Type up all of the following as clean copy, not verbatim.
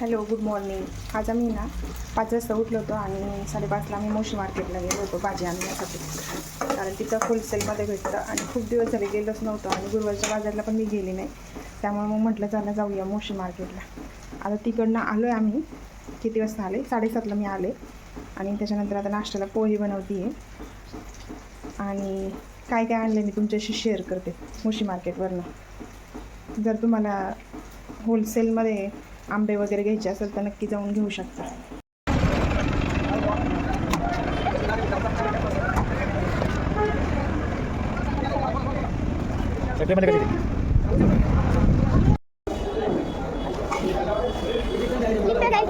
Hello, good morning. आज आम्ही ना 5 वाजता उठलो होतो आणि 5:30ला आम्ही मोशी मार्केटला गेलो होतो भाजी आणण्यासाठी. कारण तिथं होलसेलमध्ये भेटतं आणि खूप दिवस झाले गेलोच नव्हतं आणि गुरुवारच्या बाजारला पण मी गेली नाही. त्यामुळे मग म्हटलं चला जाऊया मोशी मार्केटला. आता तिकडनं आलो आहे आम्ही. किती वाजता आले? 7:30ला मी आले. आणि त्याच्यानंतर आता नाश्त्याला पोहे बनवते आहे आणि काय काय आणले मी तुमच्याशी शेअर करते मोशी मार्केटवरनं. जर तुम्हाला होलसेलमध्ये आंबे वगैरे घ्यायचे असेल तर नक्की जाऊन घेऊ शकता.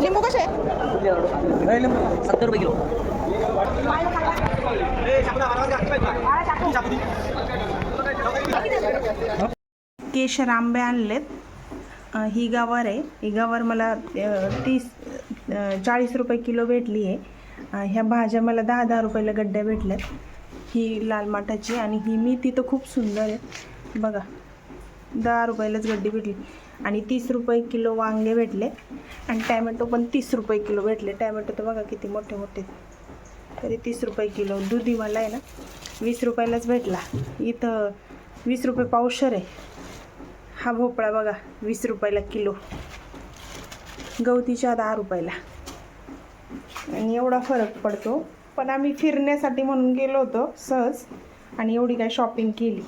लिंबू कसे? 70 रुपये किलो. केशर आंबे आणलेत. ही गवार आहे. ही गवार मला 40 रुपये किलो भेटली आहे. ह्या भाज्या मला 10 रुपयाला गड्ड्या भेटल्यात. ही लाल माठाची आणि ही मेथी तर खूप सुंदर आहे बघा, 10 रुपयालाच गड्डी भेटली. आणि 30 रुपये किलो वांगे भेटले आणि टॅमॅटो पण 30 रुपये किलो भेटले. टॅमॅटो तर बघा किती मोठे मोठे, तरी 30 रुपये किलो. दुधीवाला आहे ना 20 रुपयालाच भेटला. इथं 20 रुपये पावशर आहे. हा भोपळा बघा 20 रुपयाला किलो, गवतीच्या 10 रुपयाला. आणि एवढा फरक पडतो. पण आम्ही फिरण्यासाठी म्हणून गेलो होतो सहज आणि एवढी काय शॉपिंग केली.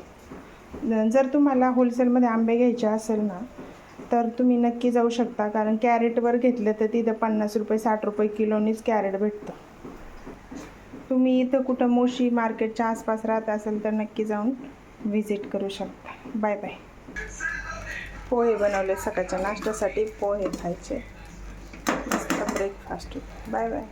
जर तुम्हाला होलसेलमध्ये आंबे घ्यायचे असेल ना तर तुम्ही नक्की जाऊ शकता. कारण कॅरेटवर घेतलं तर तिथं 50 रुपये 60 रुपये किलोनीच कॅरेट भेटतं. तुम्ही इथं कुठं मोशी मार्केटच्या आसपास राहत असेल तर नक्की जाऊन व्हिजिट करू शकता. Bye bye. पोहे बनवले सकाळच्या नाश्त्यासाठी. पोहे खायचे, मस्त ब्रेकफास्ट. Bye bye.